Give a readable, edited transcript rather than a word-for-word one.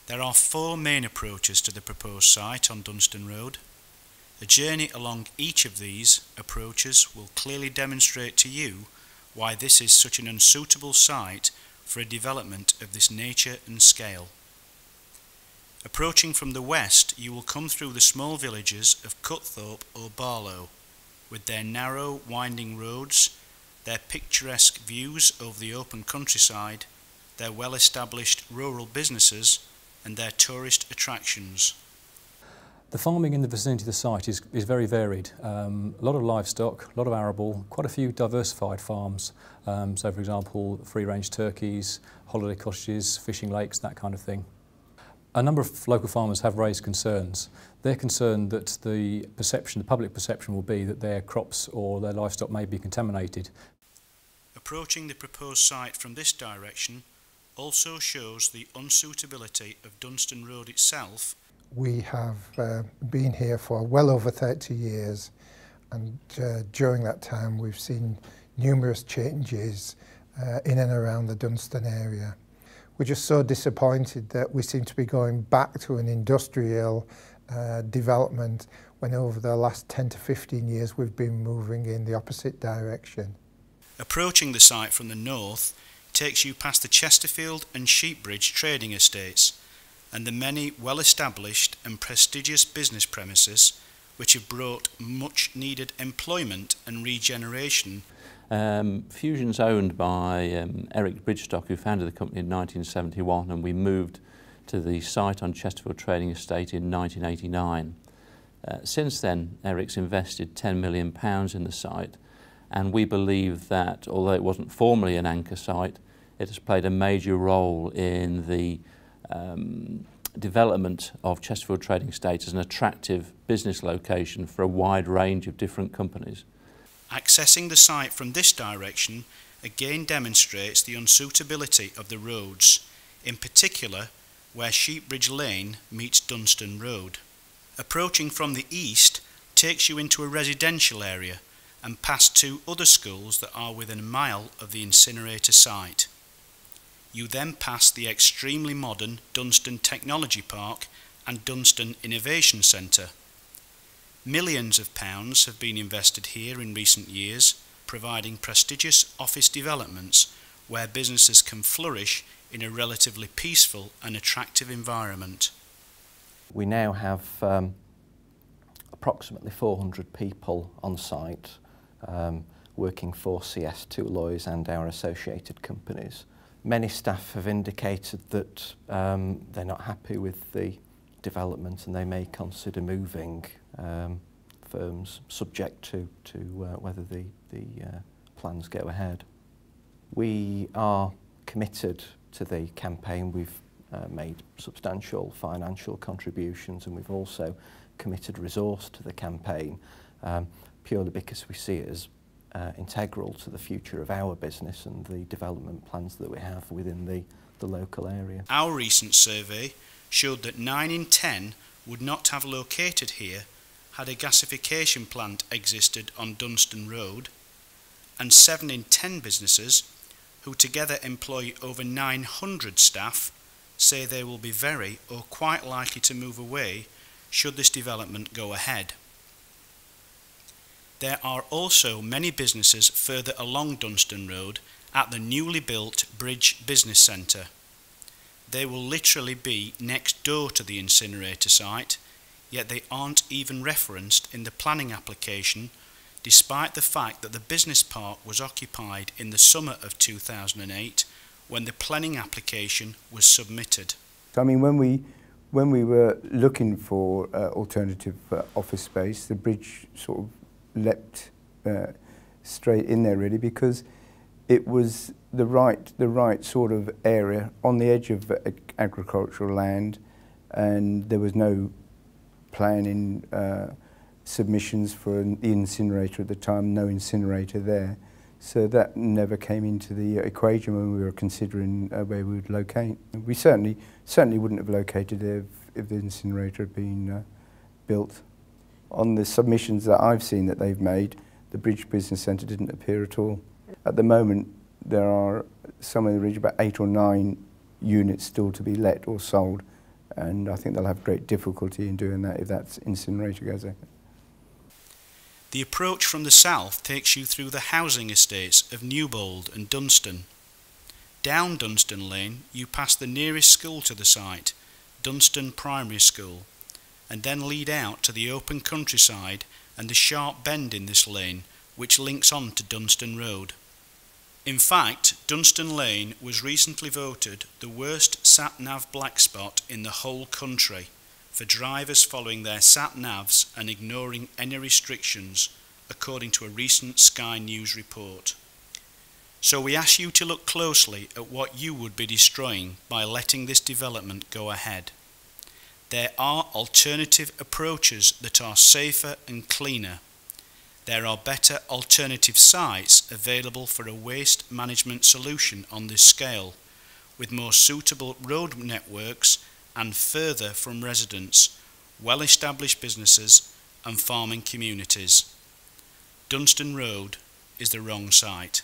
There are 4 main approaches to the proposed site on Dunstan Road. A journey along each of these approaches will clearly demonstrate to you why this is such an unsuitable site for a development of this nature and scale. Approaching from the west, you will come through the small villages of Cutthorpe or Barlow, with their narrow, winding roads, their picturesque views over the open countryside, their well-established rural businesses, and their tourist attractions. The farming in the vicinity of the site is very varied. A lot of livestock, a lot of arable, quite a few diversified farms. So for example, free-range turkeys, holiday cottages, fishing lakes, that kind of thing. A number of local farmers have raised concerns. They're concerned that the public perception will be that their crops or their livestock may be contaminated. Approaching the proposed site from this direction also shows the unsuitability of Dunstan Road itself. We have been here for well over 30 years, and during that time we've seen numerous changes in and around the Dunstan area. We're just so disappointed that we seem to be going back to an industrial development when over the last 10 to 15 years we've been moving in the opposite direction. Approaching the site from the north takes you past the Chesterfield and Sheepbridge trading estates and the many well-established and prestigious business premises which have brought much needed employment and regeneration. Fusion's owned by Eric Bridgestock, who founded the company in 1971, and we moved to the site on Chesterfield Trading Estate in 1989. Since then, Eric's invested £10 million in the site, and we believe that although it wasn't formally an anchor site, it has played a major role in the development of Chesterfield Trading Estate as an attractive business location for a wide range of different companies. Accessing the site from this direction again demonstrates the unsuitability of the roads, in particular where Sheepbridge Lane meets Dunstan Road. Approaching from the east takes you into a residential area and past 2 other schools that are within a mile of the incinerator site. You then pass the extremely modern Dunstan Technology Park and Dunstan Innovation Centre. Millions of pounds have been invested here in recent years, providing prestigious office developments where businesses can flourish in a relatively peaceful and attractive environment. We now have approximately 400 people on site working for CS2 Lawyers and our associated companies. Many staff have indicated that they're not happy with the development and they may consider moving firms subject to whether the plans go ahead. We are committed to the campaign. We've made substantial financial contributions, and we've also committed resource to the campaign purely because we see it as integral to the future of our business and the development plans that we have within the local area. Our recent survey showed that 9 in 10 would not have located here had a gasification plant existed on Dunstan Road, and 7 in 10 businesses, who together employ over 900 staff, say they will be very or quite likely to move away should this development go ahead. There are also many businesses further along Dunstan Road at the newly built Bridge Business Centre. They will literally be next door to the incinerator site, yet they aren't even referenced in the planning application, despite the fact that the business park was occupied in the summer of 2008 when the planning application was submitted. I mean, when we were looking for alternative office space, the Bridge sort of leapt straight in there really, because it was the right sort of area on the edge of agricultural land, and there was no planning submissions for the incinerator at the time, no incinerator there. So that never came into the equation when we were considering where we would locate. We certainly wouldn't have located there if the incinerator had been built. On the submissions that I've seen that they've made, the Bridge Business Centre didn't appear at all. At the moment, there are somewhere in the region about 8 or 9 units still to be let or sold, and I think they'll have great difficulty in doing that if that incinerator goes ahead. The approach from the south takes you through the housing estates of Newbold and Dunston. Down Dunston Lane you pass the nearest school to the site, Dunston Primary School, and then lead out to the open countryside and the sharp bend in this lane which links on to Dunston Road. In fact, Dunston Lane was recently voted the worst sat-nav black spot in the whole country for drivers following their sat-navs and ignoring any restrictions, according to a recent Sky News report. So we ask you to look closely at what you would be destroying by letting this development go ahead. There are alternative approaches that are safer and cleaner. There are better alternative sites available for a waste management solution on this scale, with more suitable road networks and further from residents, well-established businesses and farming communities. Dunston Road is the wrong site.